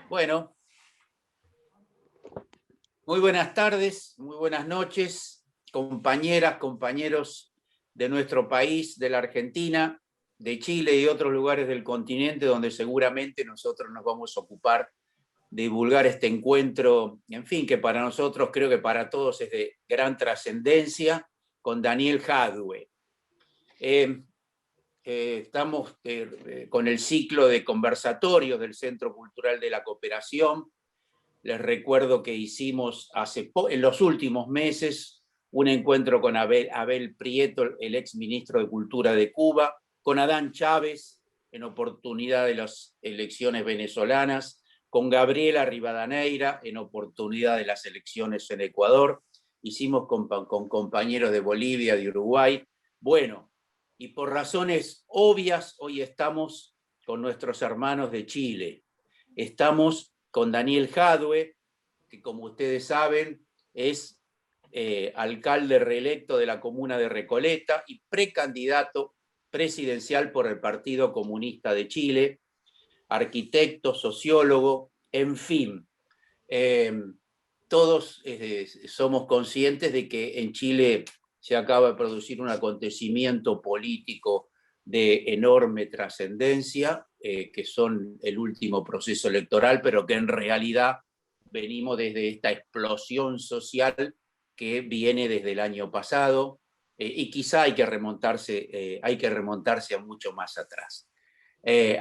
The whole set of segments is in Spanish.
Bueno, muy buenas tardes, muy buenas noches, compañeras, compañeros de nuestro país, de la Argentina, de Chile y otros lugares del continente donde seguramente nosotros nos vamos a ocupar de divulgar este encuentro, en fin, que para nosotros, creo que para todos es de gran trascendencia, con Daniel Jadue. Estamos con el ciclo de conversatorios del Centro Cultural de la Cooperación. Les recuerdo que hicimos en los últimos meses un encuentro con Abel Prieto, el exministro de Cultura de Cuba, con Adán Chávez en oportunidad de las elecciones venezolanas, con Gabriela Rivadeneira en oportunidad de las elecciones en Ecuador, hicimos con compañeros de Bolivia, de Uruguay. Bueno, y por razones obvias, hoy estamos con nuestros hermanos de Chile. Estamos con Daniel Jadue, que como ustedes saben es alcalde reelecto de la comuna de Recoleta y precandidato presidencial por el Partido Comunista de Chile, arquitecto, sociólogo, en fin. Todos somos conscientes de que en Chile se acaba de producir un acontecimiento político de enorme trascendencia, que son el último proceso electoral, pero que en realidad venimos desde esta explosión social que viene desde el año pasado, y quizá hay que remontarse a mucho más atrás.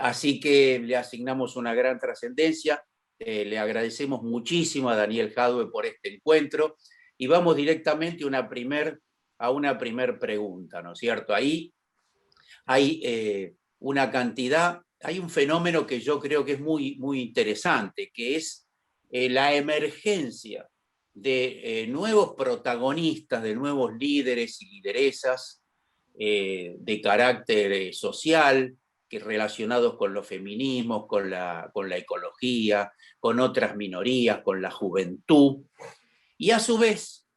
Así que le asignamos una gran trascendencia, le agradecemos muchísimo a Daniel Jadue por este encuentro, y vamos directamente a una primer pregunta, ¿no es cierto? Ahí hay hay un fenómeno que yo creo que es muy, muy interesante, que es la emergencia de nuevos protagonistas, de nuevos líderes y lideresas de carácter social, que relacionados con los feminismos, con la ecología, con otras minorías, con la juventud. Y a su vez,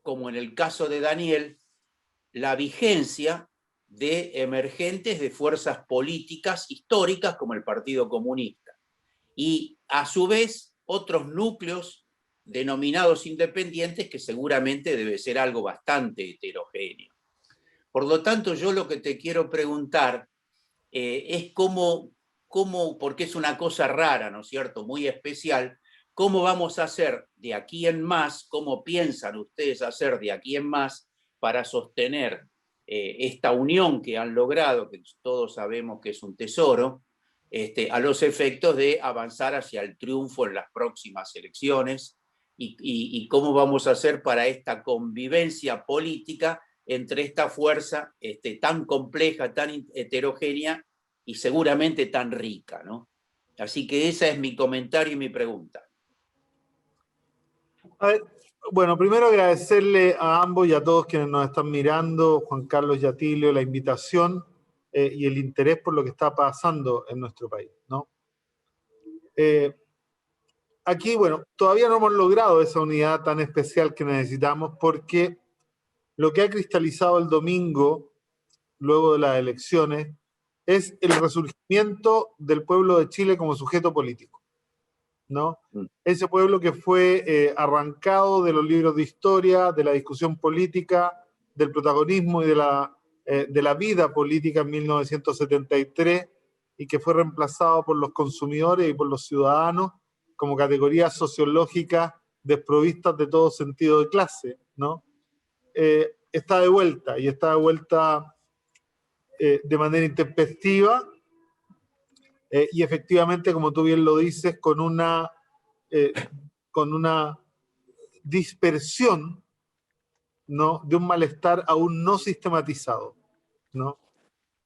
como en el caso de Daniel, la vigencia de emergentes de fuerzas políticas históricas como el Partido Comunista. Y a su vez, otros núcleos denominados independientes, que seguramente debe ser algo bastante heterogéneo. Por lo tanto, yo lo que te quiero preguntar es cómo, porque es una cosa rara, ¿no es cierto?, muy especial, cómo vamos a hacer de aquí en más, cómo piensan ustedes hacer de aquí en más para sostener esta unión que han logrado, que todos sabemos que es un tesoro, a los efectos de avanzar hacia el triunfo en las próximas elecciones, y cómo vamos a hacer para esta convivencia política entre esta fuerza tan compleja, tan heterogénea y seguramente tan rica, ¿no? Así que ese es mi comentario y mi pregunta. A ver, bueno, primero agradecerle a ambos y a todos quienes nos están mirando, Juan Carlos y Atilio, la invitación y el interés por lo que está pasando en nuestro país, ¿no? Aquí, bueno, todavía no hemos logrado esa unidad tan especial que necesitamos, porque lo que ha cristalizado el domingo, luego de las elecciones, es el resurgimiento del pueblo de Chile como sujeto político, ¿no? Ese pueblo que fue arrancado de los libros de historia, de la discusión política, del protagonismo y de la vida política en 1973, y que fue reemplazado por los consumidores y por los ciudadanos como categorías sociológicas desprovistas de todo sentido de clase, ¿no? Está de vuelta, y está de vuelta de manera intempestiva, y efectivamente, como tú bien lo dices, con una dispersión, ¿no?, de un malestar aún no sistematizado, ¿no?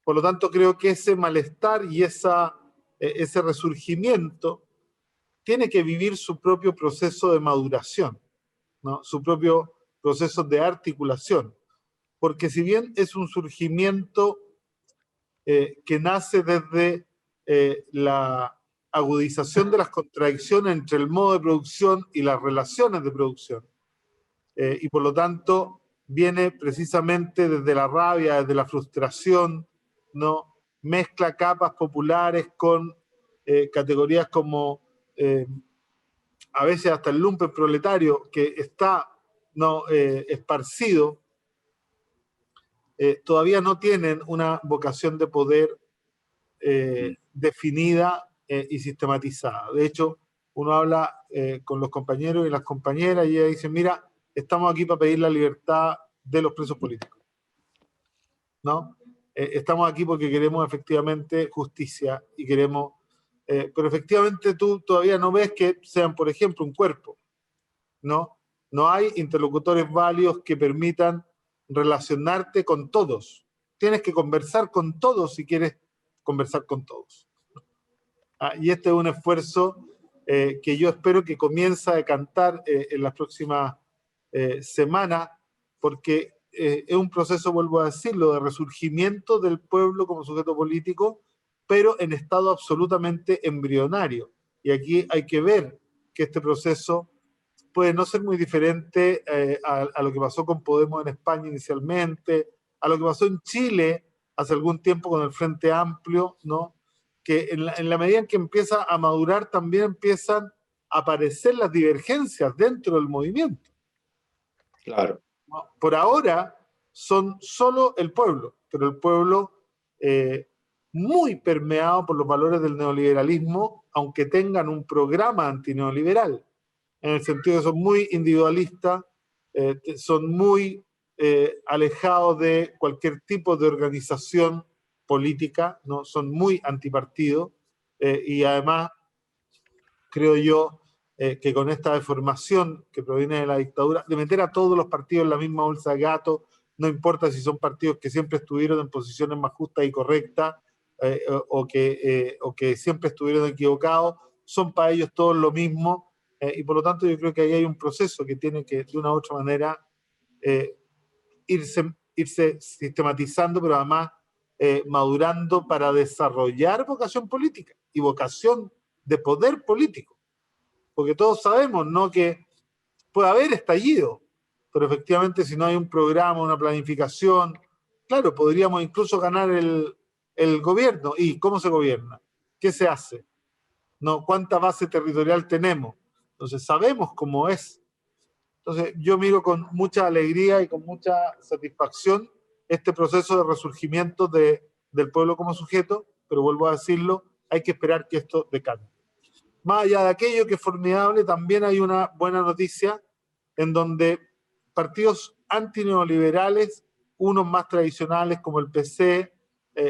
Por lo tanto, creo que ese malestar y ese resurgimiento tiene que vivir su propio proceso de maduración, ¿no?, su propio proceso de articulación, porque si bien es un surgimiento que nace desde la agudización de las contradicciones entre el modo de producción y las relaciones de producción, y por lo tanto viene precisamente desde la rabia, desde la frustración, ¿no? Mezcla capas populares con categorías como a veces hasta el lumpen proletario que está esparcido, todavía no tienen una vocación de poder definida y sistematizada. De hecho, uno habla con los compañeros y las compañeras y ellas dicen, mira, estamos aquí para pedir la libertad de los presos políticos, ¿no? Estamos aquí porque queremos efectivamente justicia y queremos... pero efectivamente tú todavía no ves que sean, por ejemplo, un cuerpo, ¿no? No hay interlocutores válidos que permitan relacionarte con todos. Tienes que conversar con todos si quieres conversar con todos. Y este es un esfuerzo que yo espero que comience a decantar en las próximas semanas, porque es un proceso, vuelvo a decirlo, de resurgimiento del pueblo como sujeto político, pero en estado absolutamente embrionario. Y aquí hay que ver que este proceso puede no ser muy diferente a lo que pasó con Podemos en España inicialmente, a lo que pasó en Chile hace algún tiempo con el Frente Amplio, ¿no? Que en la medida en que empieza a madurar también empiezan a aparecer las divergencias dentro del movimiento. Claro. ¿No? Por ahora son solo el pueblo, pero el pueblo muy permeado por los valores del neoliberalismo, aunque tengan un programa antineoliberal, en el sentido de que son muy individualistas, son muy alejados de cualquier tipo de organización política, ¿no? Son muy antipartido y además creo yo que con esta deformación que proviene de la dictadura, de meter a todos los partidos en la misma bolsa de gato, no importa si son partidos que siempre estuvieron en posiciones más justas y correctas o que siempre estuvieron equivocados, son para ellos todos lo mismo y por lo tanto yo creo que ahí hay un proceso que tiene que de una u otra manera irse sistematizando, pero además madurando para desarrollar vocación política y vocación de poder político. Porque todos sabemos, ¿no?, que puede haber estallido, pero efectivamente si no hay un programa, una planificación, claro, podríamos incluso ganar el gobierno. ¿Y cómo se gobierna? ¿Qué se hace? ¿No? ¿Cuánta base territorial tenemos? Entonces sabemos cómo es. Entonces yo miro con mucha alegría y con mucha satisfacción este proceso de resurgimiento del pueblo como sujeto, pero vuelvo a decirlo, hay que esperar que esto decante. Más allá de aquello que es formidable, también hay una buena noticia en donde partidos antineoliberales, unos más tradicionales como el PC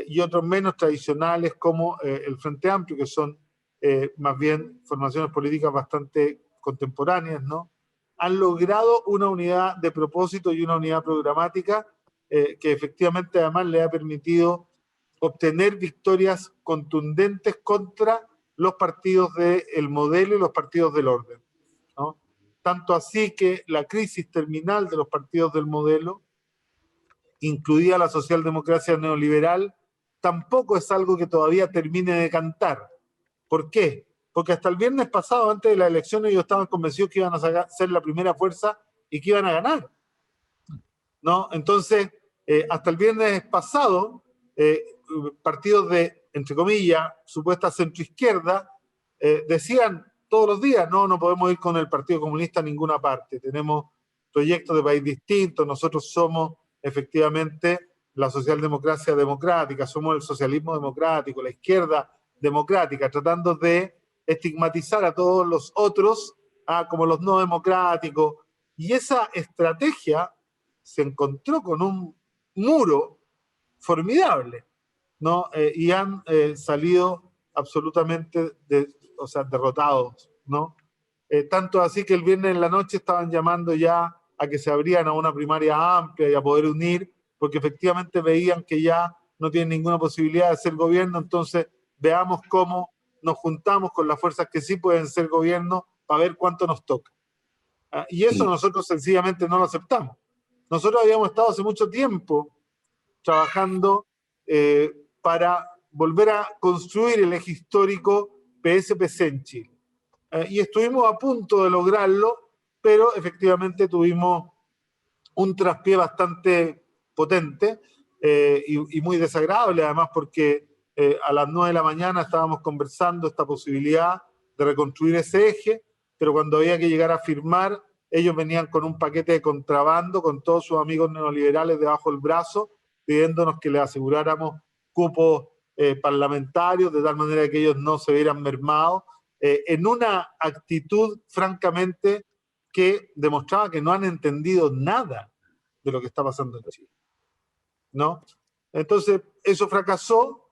y otros menos tradicionales como el Frente Amplio, que son más bien formaciones políticas bastante contemporáneas, ¿no?, han logrado una unidad de propósito y una unidad programática que efectivamente además le ha permitido obtener victorias contundentes contra los partidos del modelo y los partidos del orden, ¿no? Tanto así que la crisis terminal de los partidos del modelo, incluida la socialdemocracia neoliberal, tampoco es algo que todavía termine de cantar. ¿Por qué? Porque hasta el viernes pasado, antes de las elecciones, ellos estaban convencidos que iban a ser la primera fuerza y que iban a ganar, ¿no? Entonces, hasta el viernes pasado, partidos de, entre comillas, supuesta centroizquierda, decían todos los días, no podemos ir con el Partido Comunista a ninguna parte, tenemos proyectos de país distintos, nosotros somos efectivamente la socialdemocracia democrática, somos el socialismo democrático, la izquierda democrática, tratando de estigmatizar a todos los otros como los no democráticos, y esa estrategia se encontró con un muro formidable, ¿no? Y han salido absolutamente derrotados, ¿no? Tanto así que el viernes en la noche estaban llamando ya a que se abrían a una primaria amplia y a poder unir, porque efectivamente veían que ya no tienen ninguna posibilidad de ser gobierno, entonces veamos cómo nos juntamos con las fuerzas que sí pueden ser gobierno para ver cuánto nos toca. Y eso nosotros sencillamente no lo aceptamos. Nosotros habíamos estado hace mucho tiempo trabajando para volver a construir el eje histórico PS-PC en Chile. Y estuvimos a punto de lograrlo, pero efectivamente tuvimos un traspié bastante potente y muy desagradable, además porque a las 9 de la mañana estábamos conversando esta posibilidad de reconstruir ese eje, pero cuando había que llegar a firmar, ellos venían con un paquete de contrabando, con todos sus amigos neoliberales debajo del brazo, pidiéndonos que les aseguráramos cupos parlamentarios, de tal manera que ellos no se vieran mermados, en una actitud, francamente, que demostraba que no han entendido nada de lo que está pasando en Chile, ¿no? Entonces, eso fracasó,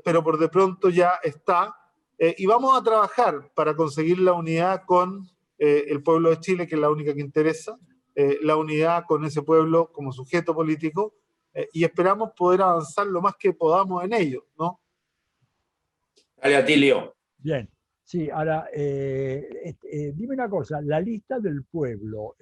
pero por de pronto ya está, y vamos a trabajar para conseguir la unidad con el pueblo de Chile, que es la única que interesa, la unidad con ese pueblo como sujeto político, y esperamos poder avanzar lo más que podamos en ello, ¿no? Dale, Atilio. Bien, sí, ahora, dime una cosa, la lista del pueblo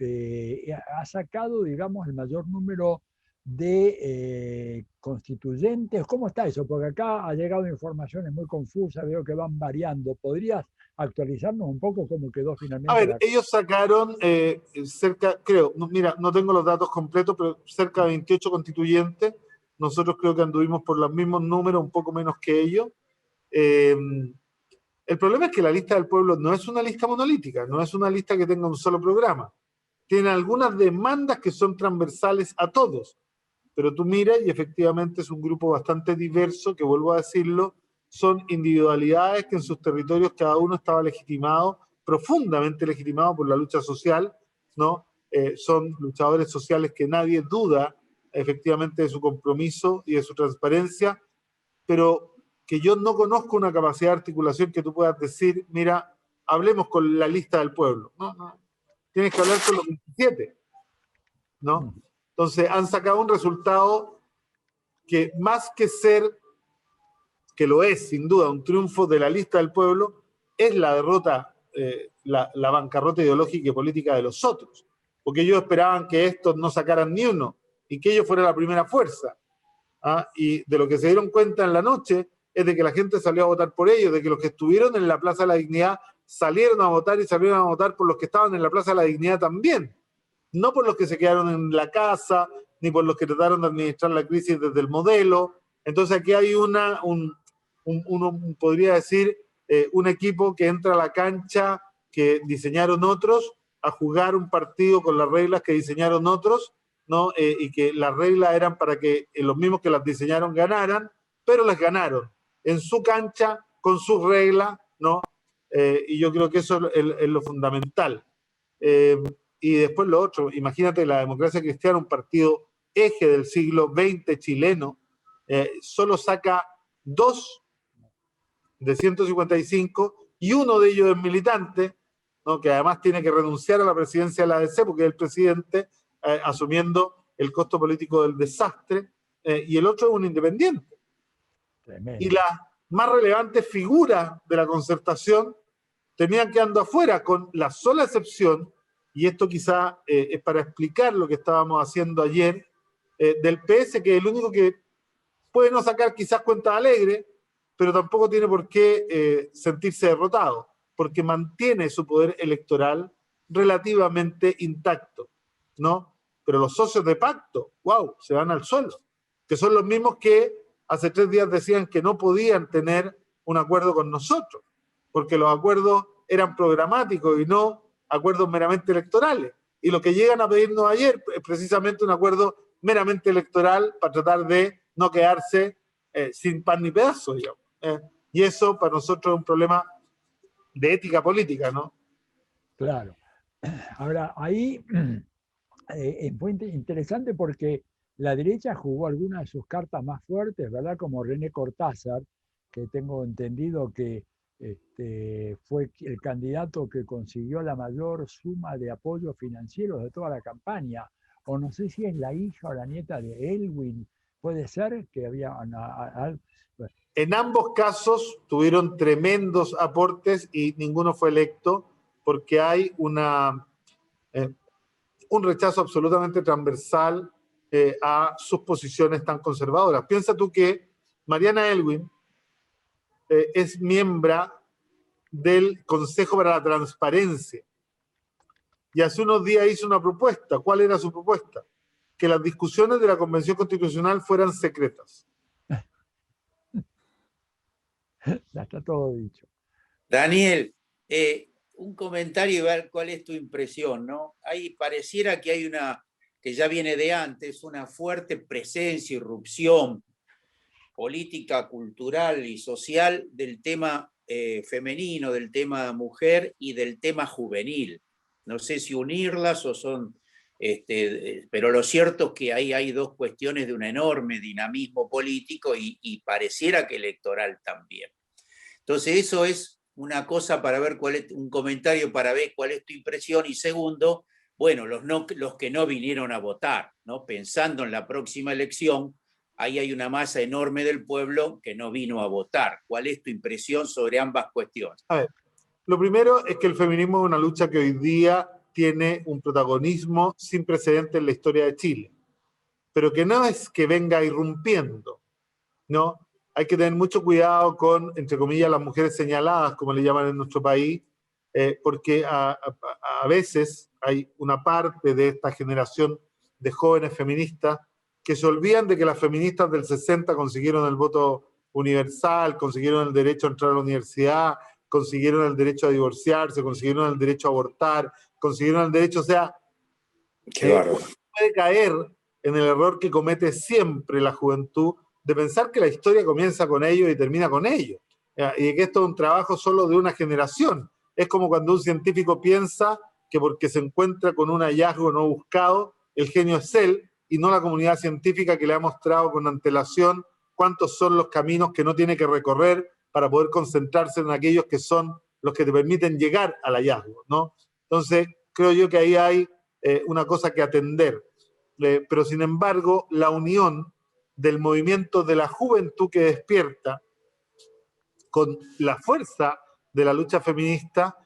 ha sacado, digamos, el mayor número de constituyentes. ¿Cómo está eso? Porque acá ha llegado informaciones muy confusas, veo que van variando. ¿Podrías actualizarnos un poco cómo quedó finalmente? A ver, ellos sacaron cerca, creo, mira, no tengo los datos completos, pero cerca de 28 constituyentes. Nosotros creo que anduvimos por los mismos números, un poco menos que ellos. El problema es que la lista del pueblo no es una lista monolítica, no es una lista que tenga un solo programa. Tiene algunas demandas que son transversales a todos, pero tú miras y efectivamente es un grupo bastante diverso, que vuelvo a decirlo, son individualidades que en sus territorios cada uno estaba legitimado, profundamente legitimado por la lucha social, ¿no? Son luchadores sociales que nadie duda efectivamente de su compromiso y de su transparencia, pero que yo no conozco una capacidad de articulación que tú puedas decir, mira, hablemos con la lista del pueblo. No, no. Tienes que hablar con los 27, ¿no? Entonces han sacado un resultado que más que ser, que lo es sin duda, un triunfo de la lista del pueblo, es la derrota, la bancarrota ideológica y política de los otros. Porque ellos esperaban que estos no sacaran ni uno y que ellos fueran la primera fuerza. ¿Ah? Y de lo que se dieron cuenta en la noche es de que la gente salió a votar por ellos, de que los que estuvieron en la Plaza de la Dignidad salieron a votar y salieron a votar por los que estaban en la Plaza de la Dignidad también. No por los que se quedaron en la casa, ni por los que trataron de administrar la crisis desde el modelo. Entonces aquí hay uno podría decir, un equipo que entra a la cancha que diseñaron otros a jugar un partido con las reglas que diseñaron otros, ¿no? Y que las reglas eran para que los mismos que las diseñaron ganaran, pero les ganaron en su cancha, con sus reglas, ¿no? Y yo creo que eso es lo fundamental. Y después lo otro, imagínate la democracia cristiana, un partido eje del siglo XX chileno, solo saca 2 de 155 y uno de ellos es militante, ¿no? Que además tiene que renunciar a la presidencia de la ADC porque es el presidente, asumiendo el costo político del desastre, y el otro es un independiente. Tremendo. Y las más relevantes figuras de la concertación terminan quedando afuera, con la sola excepción, y esto quizá es para explicar lo que estábamos haciendo ayer, del PS, que es el único que puede no sacar quizás cuentas alegres, pero tampoco tiene por qué sentirse derrotado, porque mantiene su poder electoral relativamente intacto, ¿no? Pero los socios de pacto, wow, se van al suelo, que son los mismos que hace 3 días decían que no podían tener un acuerdo con nosotros, porque los acuerdos eran programáticos y no acuerdos meramente electorales. Y lo que llegan a pedirnos ayer es precisamente un acuerdo meramente electoral para tratar de no quedarse sin pan ni pedazo, digamos. Y eso para nosotros es un problema de ética política, ¿no? Claro. Ahora, ahí fue interesante porque la derecha jugó algunas de sus cartas más fuertes, ¿verdad? Como René Cortázar, que tengo entendido que fue el candidato que consiguió la mayor suma de apoyos financieros de toda la campaña. O no sé si es la hija o la nieta de Elwin, puede ser que había... En ambos casos tuvieron tremendos aportes y ninguno fue electo porque hay un rechazo absolutamente transversal a sus posiciones tan conservadoras. Piensa tú que Mariana Elwin es miembro del Consejo para la Transparencia y hace unos días hizo una propuesta. ¿Cuál era su propuesta? Que las discusiones de la Convención Constitucional fueran secretas. Ya está todo dicho. Daniel, Un comentario y ver cuál es tu impresión, ¿no? Ahí pareciera que hay una, que ya viene de antes, una fuerte presencia, irrupción política, cultural y social del tema femenino, del tema mujer y del tema juvenil. No sé si unirlas o son... pero lo cierto es que ahí hay dos cuestiones de un enorme dinamismo político y pareciera que electoral también. Entonces eso es una cosa para ver cuál es, un comentario para ver cuál es tu impresión, y segundo, bueno, los que no vinieron a votar, ¿no? Pensando en la próxima elección, ahí hay una masa enorme del pueblo que no vino a votar. ¿Cuál es tu impresión sobre ambas cuestiones? A ver, lo primero es que el feminismo es una lucha que hoy día tiene un protagonismo sin precedentes en la historia de Chile, pero que no es que venga irrumpiendo, ¿no? Hay que tener mucho cuidado con, entre comillas, las mujeres señaladas, como le llaman en nuestro país, porque a veces hay una parte de esta generación de jóvenes feministas que se olvidan de que las feministas del 60 consiguieron el voto universal, consiguieron el derecho a entrar a la universidad, consiguieron el derecho a divorciarse, consiguieron el derecho a abortar, consiguieron el derecho, o sea, uno puede caer en el error que comete siempre la juventud de pensar que la historia comienza con ellos y termina con ellos, y que esto es un trabajo solo de una generación. Es como cuando un científico piensa que porque se encuentra con un hallazgo no buscado, el genio es él y no la comunidad científica que le ha mostrado con antelación cuántos son los caminos que no tiene que recorrer para poder concentrarse en aquellos que son los que te permiten llegar al hallazgo, ¿no? Entonces, creo yo que ahí hay una cosa que atender. Pero sin embargo, la unión del movimiento de la juventud que despierta con la fuerza de la lucha feminista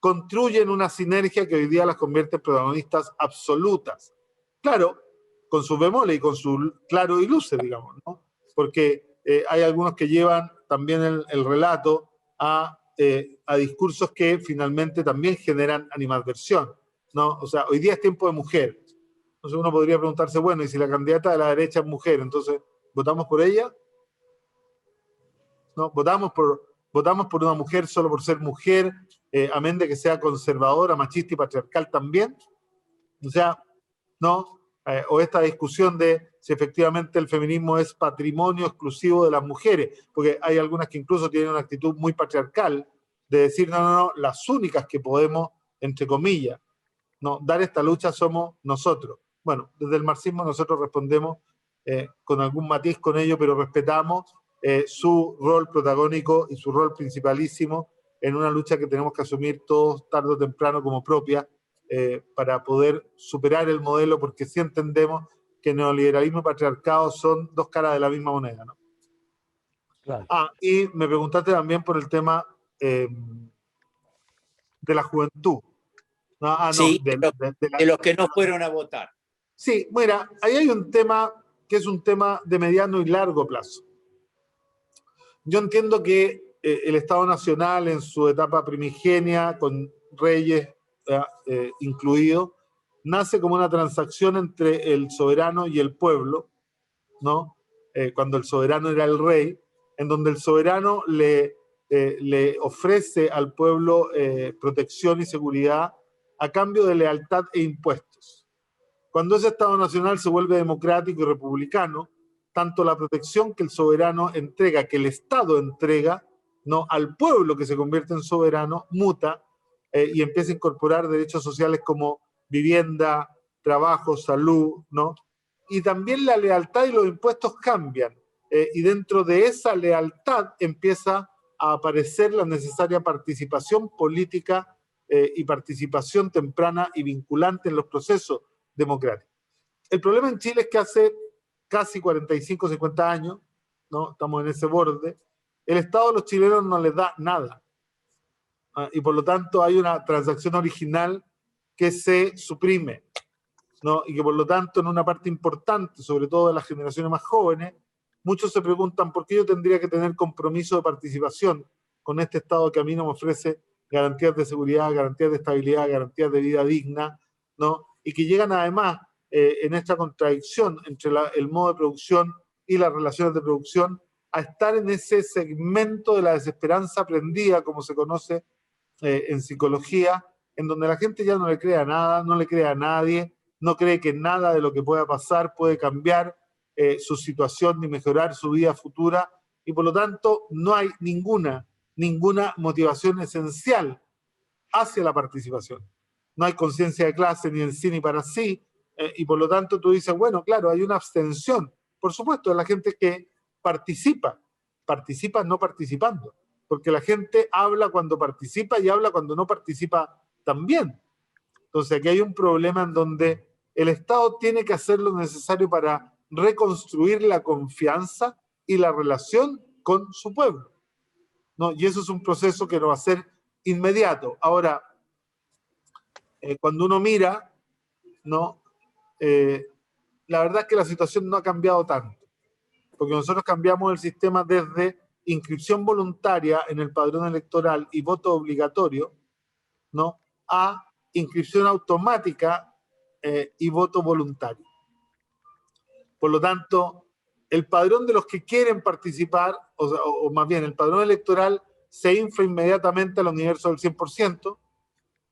construyen una sinergia que hoy día las convierte en protagonistas absolutas. Claro, con sus bemoles y con su claro y luce, digamos, ¿no? Porque hay algunos que llevan también el relato a discursos que finalmente también generan animadversión, ¿no? O sea, hoy día es tiempo de mujer. Entonces uno podría preguntarse, bueno, y si la candidata de la derecha es mujer, entonces, ¿votamos por ella? ¿No? ¿Votamos por una mujer solo por ser mujer, amén de que sea conservadora, machista y patriarcal también? O sea, ¿no? O esta discusión de si efectivamente el feminismo es patrimonio exclusivo de las mujeres, porque hay algunas que incluso tienen una actitud muy patriarcal de decir, no, las únicas que podemos, entre comillas, no, dar esta lucha somos nosotros. Bueno, desde el marxismo nosotros respondemos con algún matiz con ello, pero respetamos su rol protagónico y su rol principalísimo en una lucha que tenemos que asumir todos tarde o temprano como propia para poder superar el modelo, porque sí entendemos que neoliberalismo y patriarcado son dos caras de la misma moneda, ¿no? Claro. Y me preguntaste también por el tema de la juventud. Sí, de los que no fueron a votar. Sí, mira, ahí hay un tema que es un tema de mediano y largo plazo. Yo entiendo que el Estado Nacional en su etapa primigenia, con reyes incluidos, nace como una transacción entre el soberano y el pueblo, ¿no? Cuando el soberano era el rey, en donde el soberano le ofrece al pueblo protección y seguridad a cambio de lealtad e impuestos. Cuando ese Estado Nacional se vuelve democrático y republicano, tanto la protección que el soberano entrega, que el Estado entrega, ¿no?, al pueblo que se convierte en soberano, muta y empieza a incorporar derechos sociales como vivienda, trabajo, salud, ¿no? Y también la lealtad y los impuestos cambian. Y dentro de esa lealtad empieza a aparecer la necesaria participación política y participación temprana y vinculante en los procesos democráticos. El problema en Chile es que hace casi 45, 50 años, ¿no?, estamos en ese borde, el Estado a los chilenos no les da nada. Y por lo tanto hay una transacción original que se suprime, ¿no? Y que por lo tanto en una parte importante, sobre todo de las generaciones más jóvenes, muchos se preguntan por qué yo tendría que tener compromiso de participación con este Estado que a mí no me ofrece garantías de seguridad, garantías de estabilidad, garantías de vida digna, ¿no? Y que llegan además en esta contradicción entre el modo de producción y las relaciones de producción a estar en ese segmento de la desesperanza aprendida, como se conoce en psicología, en donde la gente ya no le cree a nada, no le cree a nadie, no cree que nada de lo que pueda pasar puede cambiar su situación ni mejorar su vida futura, y por lo tanto no hay ninguna motivación esencial hacia la participación. No hay conciencia de clase ni en sí ni para sí, y por lo tanto tú dices, bueno, claro, hay una abstención, por supuesto, de la gente que participa no participando, porque la gente habla cuando participa y habla cuando no participa también. Entonces aquí hay un problema en donde el Estado tiene que hacer lo necesario para reconstruir la confianza y la relación con su pueblo, ¿no? Y eso es un proceso que no va a ser inmediato. Ahora, cuando uno mira, ¿no? La verdad es que la situación no ha cambiado tanto, porque nosotros cambiamos el sistema desde inscripción voluntaria en el padrón electoral y voto obligatorio, ¿no?, a inscripción automática y voto voluntario. Por lo tanto, el padrón de los que quieren participar, o más bien el padrón electoral, se infla inmediatamente al universo del 100%,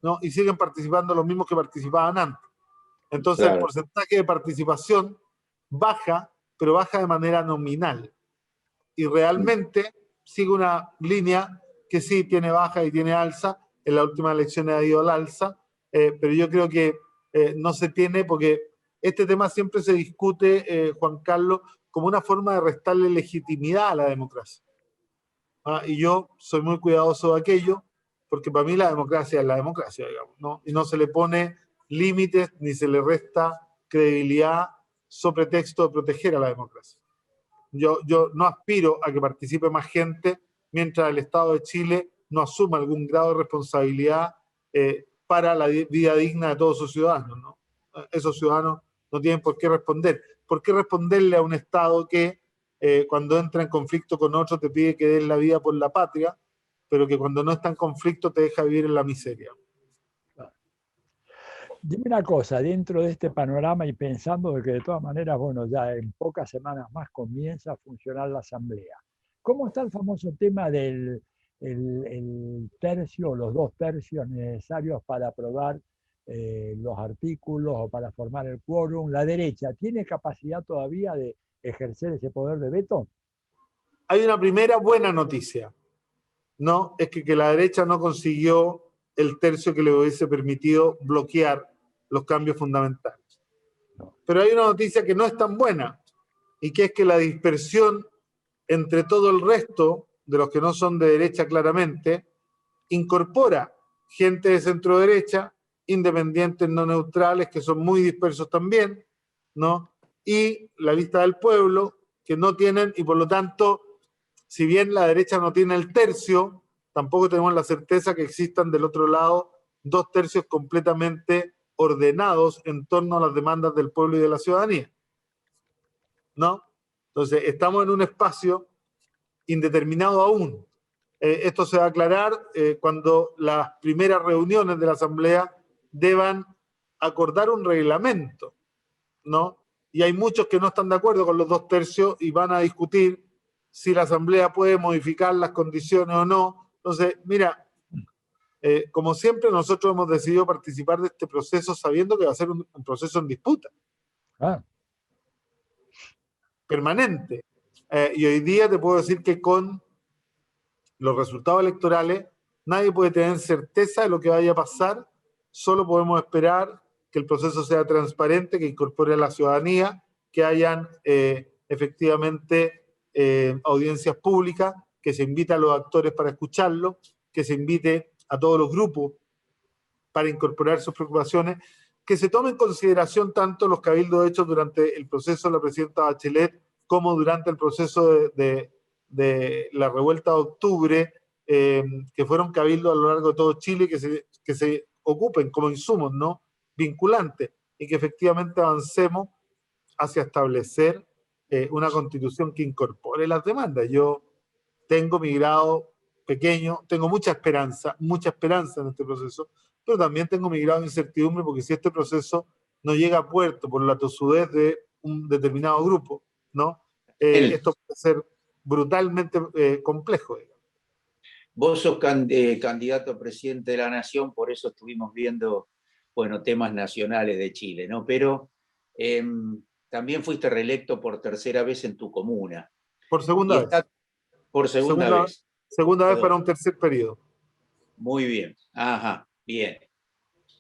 ¿no?, y siguen participando los mismos que participaban antes. Entonces, claro, el porcentaje de participación baja, pero baja de manera nominal. Y realmente sigue una línea que sí tiene baja y tiene alza. En la última elección ha ido al alza, pero yo creo que no se tiene, porque este tema siempre se discute, Juan Carlos, como una forma de restarle legitimidad a la democracia. Y yo soy muy cuidadoso de aquello, porque para mí la democracia es la democracia, digamos, ¿no? Y no se le pone límites ni se le resta credibilidad sobre texto de proteger a la democracia. Yo no aspiro a que participe más gente mientras el Estado de Chile no asuma algún grado de responsabilidad para la vida digna de todos sus ciudadanos, ¿no? Esos ciudadanos no tienen por qué responder. ¿Por qué responderle a un Estado que cuando entra en conflicto con otro te pide que des la vida por la patria, pero que cuando no está en conflicto te deja vivir en la miseria? Dime una cosa, dentro de este panorama y pensando de que de todas maneras, bueno, ya en pocas semanas más comienza a funcionar la Asamblea. ¿Cómo está el famoso tema del el tercio, los 2/3 necesarios para aprobar los artículos o para formar el quórum? ¿La derecha tiene capacidad todavía de ejercer ese poder de veto? Hay una primera buena noticia, ¿no? Es que la derecha no consiguió el tercio que le hubiese permitido bloquear los cambios fundamentales. Pero hay una noticia que no es tan buena, y que es que la dispersión entre todo el resto de los que no son de derecha claramente incorpora gente de centro derecha, independientes no neutrales, que son muy dispersos también, ¿no? Y la lista del pueblo, que no tienen, y por lo tanto, si bien la derecha no tiene el tercio, tampoco tenemos la certeza que existan del otro lado 2/3 completamente ordenados en torno a las demandas del pueblo y de la ciudadanía, ¿no? Entonces, estamos en un espacio indeterminado aún. Esto se va a aclarar cuando las primeras reuniones de la Asamblea deban acordar un reglamento, ¿no? Y hay muchos que no están de acuerdo con los 2/3 y van a discutir si la Asamblea puede modificar las condiciones o no. Entonces, mira, como siempre, nosotros hemos decidido participar de este proceso sabiendo que va a ser un proceso en disputa. Permanente. Y hoy día te puedo decir que con los resultados electorales nadie puede tener certeza de lo que vaya a pasar, solo podemos esperar que el proceso sea transparente, que incorpore a la ciudadanía, que hayan efectivamente audiencias públicas, que se invite a los actores para escucharlo, que se invite a todos los grupos para incorporar sus preocupaciones, que se tome en consideración tanto los cabildos hechos durante el proceso de la presidenta Bachelet como durante el proceso de la revuelta de octubre, que fueron cabildos a lo largo de todo Chile, que se ocupen como insumos, ¿no?, vinculantes, y que efectivamente avancemos hacia establecer una constitución que incorpore las demandas. Yo tengo mi grado pequeño, tengo mucha esperanza en este proceso, pero también tengo mi grado de incertidumbre, porque si este proceso no llega a puerto por la tosudez de un determinado grupo, ¿no? Esto puede ser brutalmente complejo, digamos. Vos sos candidato a presidente de la Nación, por eso estuvimos viendo, bueno, temas nacionales de Chile, ¿no? Pero también fuiste reelecto por tercera vez en tu comuna. Por segunda Y vez. está por segunda Segunda, vez. segunda vez Perdón. para un tercer periodo. Muy bien. Ajá, bien.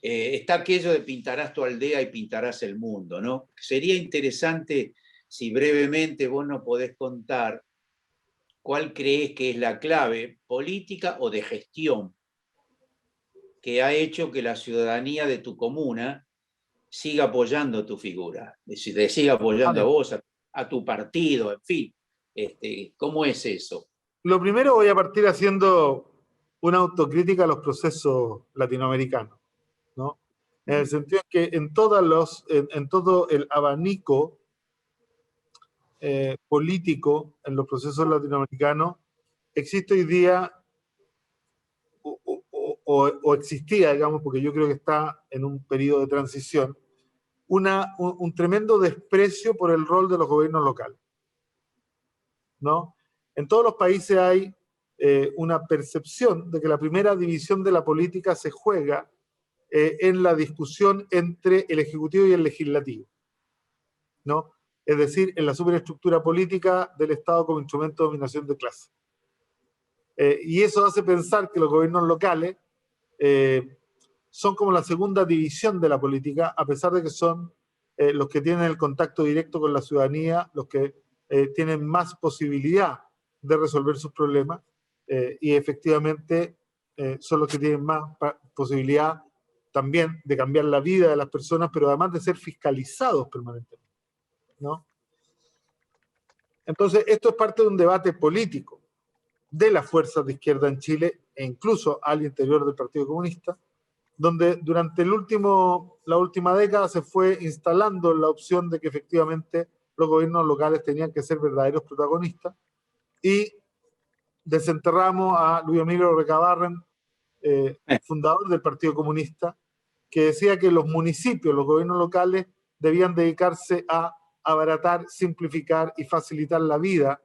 Está aquello de pintarás tu aldea y pintarás el mundo, ¿no? Sería interesante si brevemente vos nos podés contar cuál crees que es la clave política o de gestión que ha hecho que la ciudadanía de tu comuna siga apoyando tu figura, siga apoyando a Vale. vos, a tu partido, en fin. ¿Cómo es eso? Lo primero voy a partir haciendo una autocrítica a los procesos latinoamericanos, ¿no? En el sentido que en todo el abanico político en los procesos latinoamericanos existe hoy día o existía, digamos, porque yo creo que está en un periodo de transición, un tremendo desprecio por el rol de los gobiernos locales, ¿no? En todos los países hay una percepción de que la primera división de la política se juega en la discusión entre el Ejecutivo y el Legislativo, ¿no? Es decir, en la superestructura política del Estado como instrumento de dominación de clase. Y eso hace pensar que los gobiernos locales son como la segunda división de la política, a pesar de que son los que tienen el contacto directo con la ciudadanía, los que tienen más posibilidad de resolver sus problemas y efectivamente son los que tienen más posibilidad también de cambiar la vida de las personas, pero además de ser fiscalizados permanentemente, ¿no? Entonces, esto es parte de un debate político de las fuerzas de izquierda en Chile e incluso al interior del Partido Comunista, donde durante la última década se fue instalando la opción de que efectivamente los gobiernos locales tenían que ser verdaderos protagonistas y desenterramos a Luis Emilio Recabarren, fundador del Partido Comunista, que decía que los municipios, los gobiernos locales, debían dedicarse a abaratar, simplificar y facilitar la vida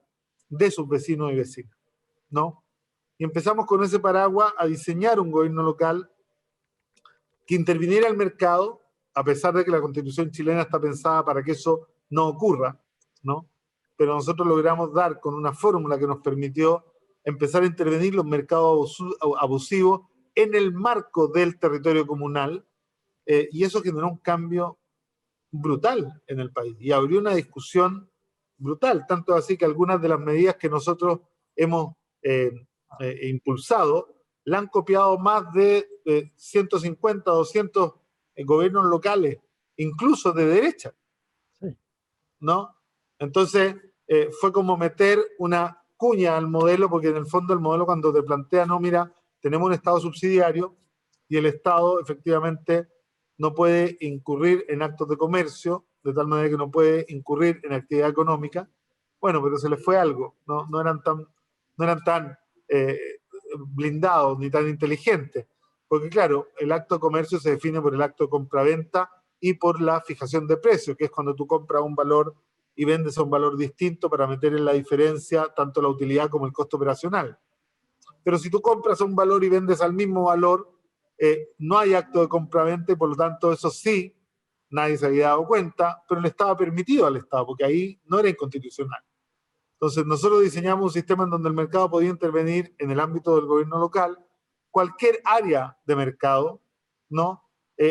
de sus vecinos y vecinas, ¿no? Y empezamos con ese paraguas a diseñar un gobierno local que interviniera el mercado, a pesar de que la Constitución chilena está pensada para que eso no ocurra, ¿no? Pero nosotros logramos dar con una fórmula que nos permitió empezar a intervenir los mercados abusivos en el marco del territorio comunal, y eso generó un cambio brutal en el país y abrió una discusión brutal, tanto así que algunas de las medidas que nosotros hemos impulsado la han copiado más de 150, 200 gobiernos locales, incluso de derecha, ¿no? Entonces, fue como meter una cuña al modelo, porque en el fondo el modelo cuando te plantea, no, mira, tenemos un Estado subsidiario y el Estado efectivamente no puede incurrir en actos de comercio, de tal manera que no puede incurrir en actividad económica. Bueno, pero se les fue algo, no eran tan blindados ni tan inteligentes, porque claro, el acto de comercio se define por el acto de compraventa y por la fijación de precios, que es cuando tú compras un valor y vendes a un valor distinto para meter en la diferencia tanto la utilidad como el costo operacional. Pero si tú compras a un valor y vendes al mismo valor, no hay acto de compraventa y por lo tanto eso sí, nadie se había dado cuenta, pero le estaba permitido al Estado, porque ahí no era inconstitucional. Entonces nosotros diseñamos un sistema en donde el mercado podía intervenir en el ámbito del gobierno local, cualquier área de mercado, ¿no?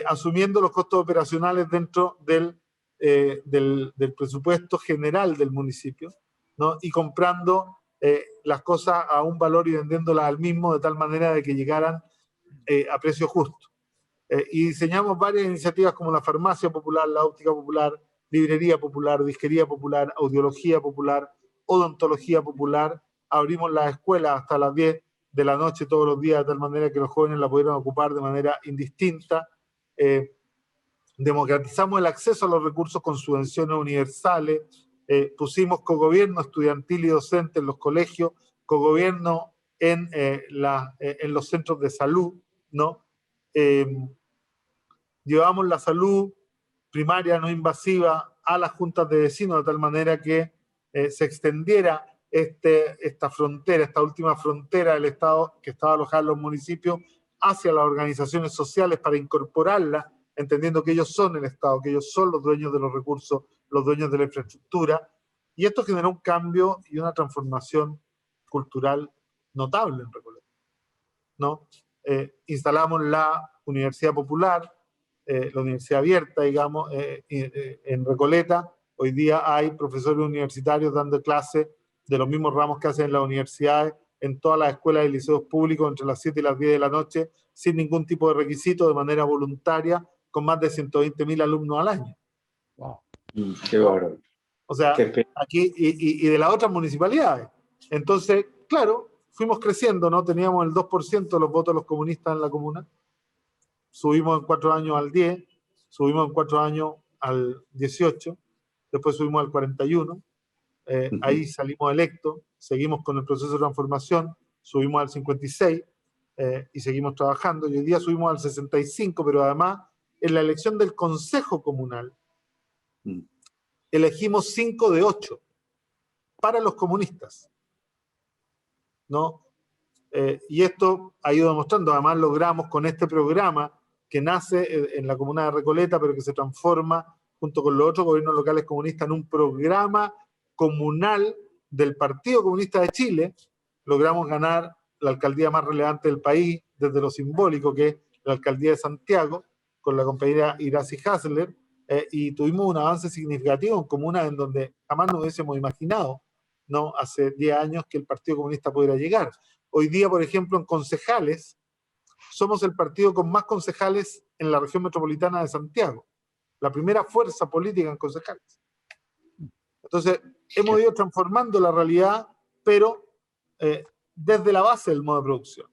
Asumiendo los costos operacionales dentro del presupuesto general del municipio, ¿no? Y comprando las cosas a un valor y vendiéndolas al mismo de tal manera de que llegaran a precio justo. Y diseñamos varias iniciativas como la farmacia popular, la óptica popular, librería popular, disquería popular, audiología popular, odontología popular. Abrimos las escuelas hasta las 10 de la noche todos los días, de tal manera que los jóvenes la pudieran ocupar de manera indistinta. Democratizamos el acceso a los recursos con subvenciones universales. Pusimos cogobierno estudiantil y docente en los colegios, cogobierno en los centros de salud, ¿no? Llevamos la salud primaria no invasiva a las juntas de vecinos de tal manera que se extendiera esta frontera, esta última frontera del Estado que estaba alojada en los municipios hacia las organizaciones sociales para incorporarlas, entendiendo que ellos son el Estado, que ellos son los dueños de los recursos, los dueños de la infraestructura, y esto generó un cambio y una transformación cultural notable en Recoleta, ¿no? Instalamos la Universidad Popular, la universidad abierta, digamos, en Recoleta. Hoy día hay profesores universitarios dando clases de los mismos ramos que hacen en las universidades, en todas las escuelas y liceos públicos, entre las 7 y las 10 de la noche, sin ningún tipo de requisito, de manera voluntaria, con más de 120.000 alumnos al año. Wow. Qué bárbaro. O sea, aquí, y de las otras municipalidades. Entonces, claro, fuimos creciendo, ¿no? Teníamos el 2% de los votos de los comunistas en la comuna. Subimos en 4 años al 10, subimos en 4 años al 18, después subimos al 41, ahí salimos electos, seguimos con el proceso de transformación, subimos al 56 y seguimos trabajando, y hoy día subimos al 65, pero además en la elección del Consejo Comunal elegimos 5 de 8 para los comunistas, ¿no? Y esto ha ido demostrando, además logramos con este programa que nace en la comuna de Recoleta, pero que se transforma junto con los otros gobiernos locales comunistas en un programa comunal del Partido Comunista de Chile. Logramos ganar la alcaldía más relevante del país, desde lo simbólico, que es la alcaldía de Santiago, con la compañera Iracy Hasler, y tuvimos un avance significativo en comunas en donde jamás nos hubiésemos imaginado, ¿no? Hace 10 años que el Partido Comunista pudiera llegar. Hoy día, por ejemplo, en concejales, somos el partido con más concejales en la región metropolitana de Santiago, la primera fuerza política en concejales. Entonces, hemos ido transformando la realidad, pero desde la base del modo de producción,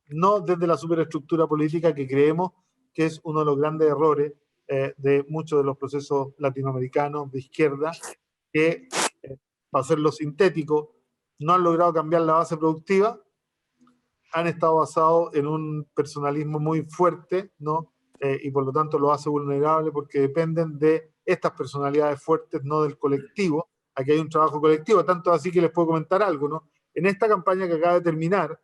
no desde la superestructura política que creemos que es uno de los grandes errores de muchos de los procesos latinoamericanos de izquierda, que, para hacerlo sintético, no han logrado cambiar la base productiva, han estado basados en un personalismo muy fuerte, ¿no? Y por lo tanto lo hace vulnerable porque dependen de estas personalidades fuertes, no del colectivo. Aquí hay un trabajo colectivo, tanto así que les puedo comentar algo, ¿no? En esta campaña que acaba de terminar,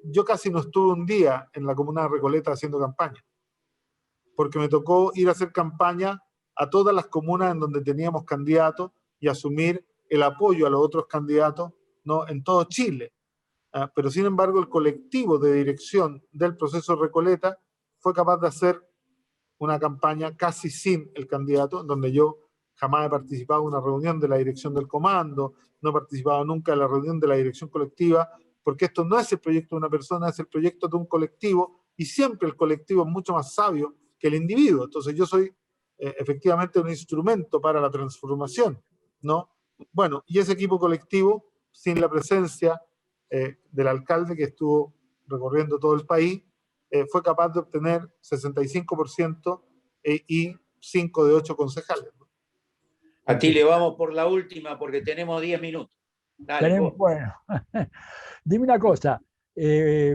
yo casi no estuve un día en la comuna de Recoleta haciendo campaña, porque me tocó ir a hacer campaña a todas las comunas en donde teníamos candidatos y asumir el apoyo a los otros candidatos, ¿no? En todo Chile. Pero sin embargo el colectivo de dirección del proceso Recoleta fue capaz de hacer una campaña casi sin el candidato, donde yo jamás he participado en una reunión de la dirección del comando, no he participado nunca en la reunión de la dirección colectiva, porque esto no es el proyecto de una persona, es el proyecto de un colectivo, y siempre el colectivo es mucho más sabio que el individuo. Entonces yo soy efectivamente un instrumento para la transformación, ¿no? Bueno, y ese equipo colectivo, sin la presencia del alcalde que estuvo recorriendo todo el país, fue capaz de obtener 65% y 5 de 8 concejales, ¿no? A ti le vamos por la última porque tenemos 10 minutos. Dale, Bueno, dime una cosa.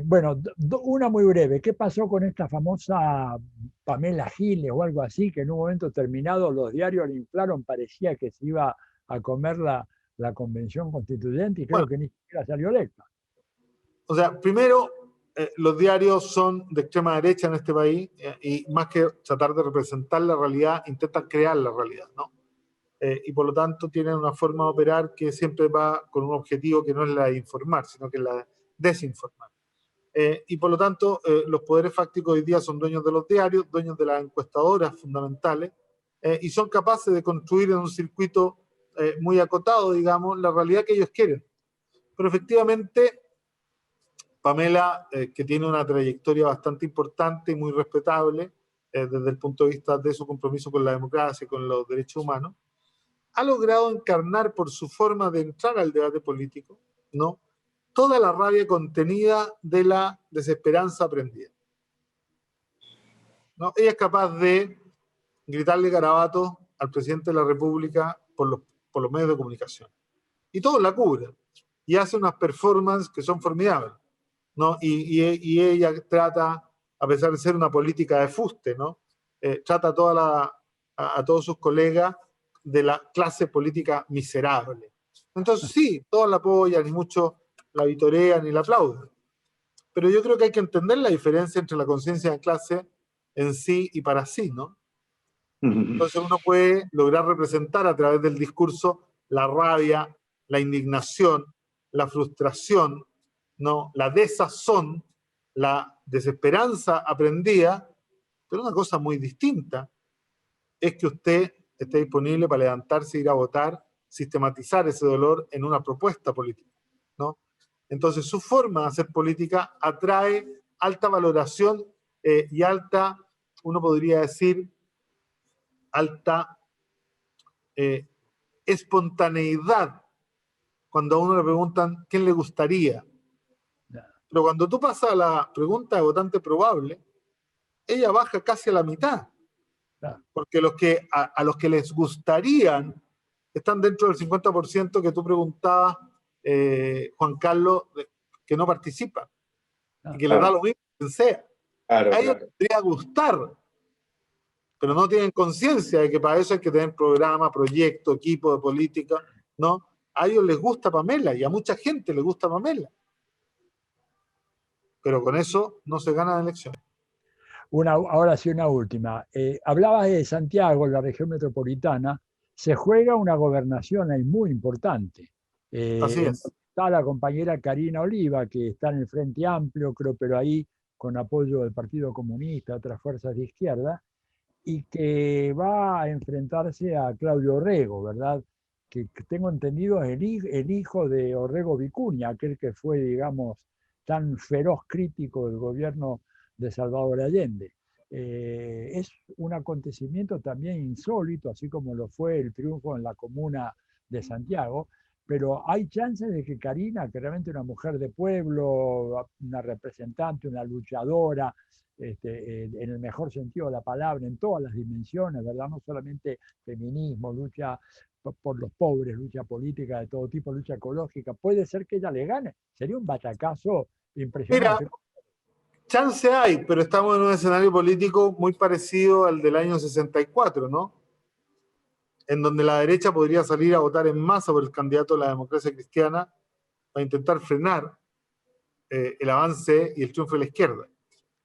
Bueno, una muy breve. ¿Qué pasó con esta famosa Pamela Giles o algo así, que en un momento determinado los diarios le inflaron, parecía que se iba a comer la convención constituyente y creo que ni siquiera salió electa? O sea, primero, los diarios son de extrema derecha en este país y más que tratar de representar la realidad, intentan crear la realidad, ¿no? Y por lo tanto tienen una forma de operar que siempre va con un objetivo que no es la de informar, sino que es la de desinformar. Y por lo tanto, los poderes fácticos hoy día son dueños de los diarios, dueños de las encuestadoras fundamentales, y son capaces de construir en un circuito muy acotado, digamos, la realidad que ellos quieren. Pero efectivamente, Pamela, que tiene una trayectoria bastante importante y muy respetable desde el punto de vista de su compromiso con la democracia y con los derechos humanos, ha logrado encarnar por su forma de entrar al debate político, ¿no?, toda la rabia contenida de la desesperanza aprendida, ¿no? Ella es capaz de gritarle garabatos al presidente de la República por los medios de comunicación. Y todos la cubren. Y hace unas performances que son formidables, ¿no? Y ella trata, a pesar de ser una política de fuste, ¿no?, trata a todos sus colegas de la clase política miserable. Entonces sí, todos la apoyan y muchos la vitorean y la aplauden. Pero yo creo que hay que entender la diferencia entre la conciencia de clase en sí y para sí, ¿no? Entonces uno puede lograr representar a través del discurso la rabia, la indignación, la frustración, ¿no? La desazón, la desesperanza aprendida, pero una cosa muy distinta es que usted esté disponible para levantarse, ir a votar, sistematizar ese dolor en una propuesta política, ¿no? Entonces su forma de hacer política atrae alta valoración y alta, uno podría decir, alta espontaneidad cuando a uno le preguntan quién le gustaría. Pero cuando tú pasas a la pregunta de votante probable, ella baja casi a la mitad. Porque a los que les gustarían están dentro del 50% que tú preguntabas, Juan Carlos, que no participan. Y que les da lo mismo quien sea. A ellos les podría gustar, pero no tienen conciencia de que para eso hay que tener programa, proyecto, equipo de política, ¿no? A ellos les gusta Pamela y a mucha gente les gusta Pamela. Pero con eso no se ganan elecciones. Ahora sí, una última. Hablabas de Santiago, la región metropolitana. Se juega una gobernación ahí muy importante. Así es. Está la compañera Karina Oliva, que está en el Frente Amplio, creo, pero ahí con apoyo del Partido Comunista, otras fuerzas de izquierda, y que va a enfrentarse a Claudio Orrego, ¿verdad? Que tengo entendido es el hijo de Orrego Vicuña, aquel que fue, digamos, tan feroz crítico del gobierno de Salvador Allende. Es un acontecimiento también insólito, así como lo fue el triunfo en la comuna de Santiago, pero hay chances de que Karina, que realmente es una mujer de pueblo, una representante, una luchadora, en el mejor sentido de la palabra, en todas las dimensiones, ¿verdad? No solamente feminismo, lucha por los pobres, lucha política de todo tipo, lucha ecológica. Puede ser que ella le gane. Sería un batacazo impresionante. Mira, chance hay, pero estamos en un escenario político muy parecido al del año 64, ¿no? En donde la derecha podría salir a votar en masa por el candidato de la democracia cristiana para intentar frenar el avance y el triunfo de la izquierda.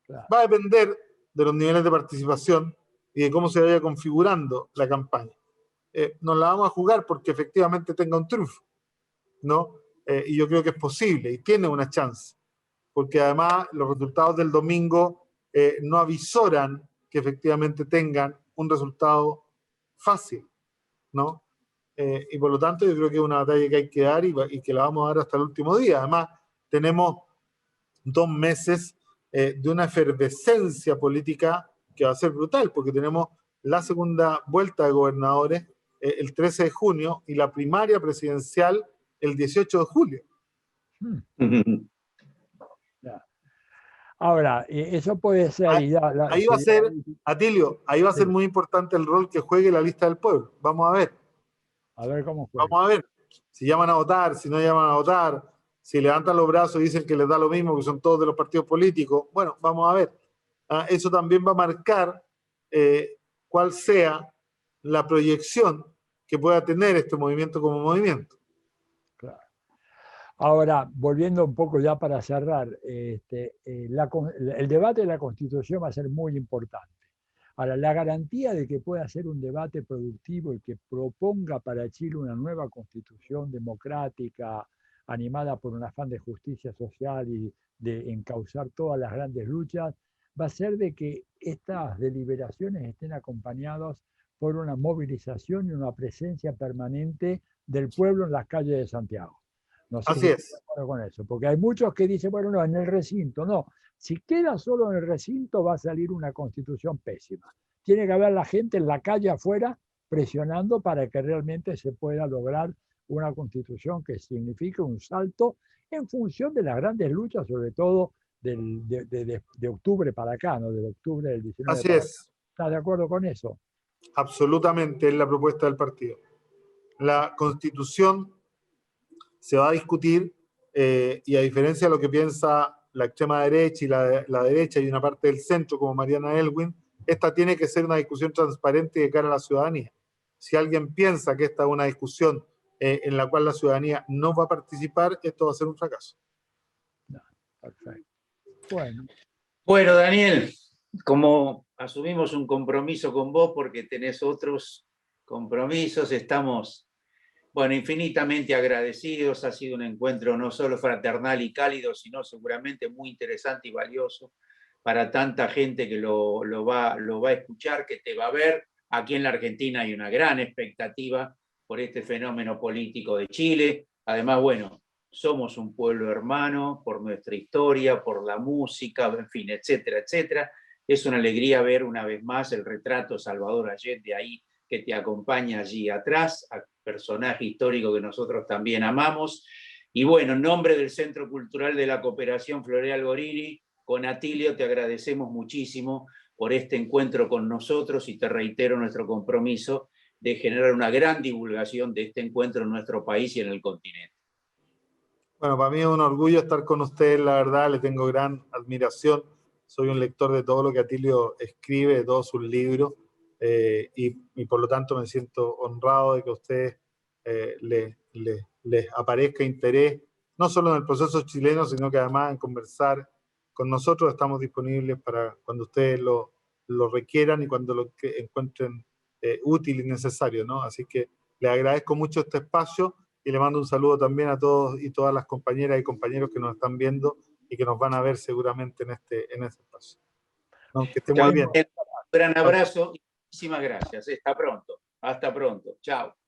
Claro. Va a depender de los niveles de participación y de cómo se vaya configurando la campaña. Nos la vamos a jugar porque efectivamente tenga un triunfo, ¿no? Y yo creo que es posible y tiene una chance, porque además los resultados del domingo no avisoran que efectivamente tengan un resultado fácil, ¿no? Y por lo tanto yo creo que es una batalla que hay que dar y que la vamos a dar hasta el último día. Además, tenemos 2 meses de una efervescencia política que va a ser brutal, porque tenemos la segunda vuelta de gobernadores el 13 de junio y la primaria presidencial el 18 de julio. Ahora, eso puede ser... Ahí va a ser, Atilio, ahí va a ser muy importante el rol que juegue la lista del pueblo. Vamos a ver. A ver cómo juega. Vamos a ver si llaman a votar, si no llaman a votar, si levantan los brazos y dicen que les da lo mismo, que son todos de los partidos políticos. Bueno, vamos a ver. Eso también va a marcar cuál sea la proyección que pueda tener este movimiento como movimiento. Claro. Ahora, volviendo un poco ya para cerrar, el debate de la Constitución va a ser muy importante. Ahora, la garantía de que pueda ser un debate productivo y que proponga para Chile una nueva Constitución democrática, animada por un afán de justicia social y de encauzar todas las grandes luchas, va a ser de que estas deliberaciones estén acompañadas por una movilización y una presencia permanente del pueblo en las calles de Santiago. No sé Así si es. estoy de acuerdo con eso, porque hay muchos que dicen, bueno, no, en el recinto, no. Si queda solo en el recinto va a salir una constitución pésima. Tiene que haber la gente en la calle afuera presionando para que realmente se pueda lograr una constitución que signifique un salto en función de las grandes luchas, sobre todo de octubre para acá, ¿no? De octubre del 19 Así para es. acá. ¿Estás de acuerdo con eso? Absolutamente es la propuesta del partido. La constitución se va a discutir y a diferencia de lo que piensa la extrema derecha y la derecha y una parte del centro como Mariana Elwin, esta tiene que ser una discusión transparente de cara a la ciudadanía. Si alguien piensa que esta es una discusión en la cual la ciudadanía no va a participar, esto va a ser un fracaso. No, perfecto. Bueno. Bueno, Daniel, como asumimos un compromiso con vos porque tenés otros compromisos, estamos, bueno, infinitamente agradecidos. Ha sido un encuentro no solo fraternal y cálido, sino seguramente muy interesante y valioso para tanta gente que lo va a escuchar, que te va a ver. Aquí en la Argentina hay una gran expectativa por este fenómeno político de Chile. Además, bueno, somos un pueblo hermano por nuestra historia, por la música, en fin, etcétera, etcétera. Es una alegría ver una vez más el retrato de Salvador Allende ahí, que te acompaña allí atrás, personaje histórico que nosotros también amamos. Y bueno, en nombre del Centro Cultural de la Cooperación Floreal Gorini, con Atilio te agradecemos muchísimo por este encuentro con nosotros y te reitero nuestro compromiso de generar una gran divulgación de este encuentro en nuestro país y en el continente. Bueno, para mí es un orgullo estar con ustedes, la verdad, le tengo gran admiración. Soy un lector de todo lo que Atilio escribe, de todos sus libros, y por lo tanto me siento honrado de que a ustedes les aparezca interés, no solo en el proceso chileno, sino que además en conversar con nosotros. Estamos disponibles para cuando ustedes lo requieran y cuando lo encuentren útil y necesario, ¿no? Así que les agradezco mucho este espacio. Y le mando un saludo también a todos y todas las compañeras y compañeros que nos están viendo y que nos van a ver seguramente en este espacio. ¿No? Que esté muy bien. Un gran abrazo y muchísimas gracias. Hasta pronto. Hasta pronto. Chao.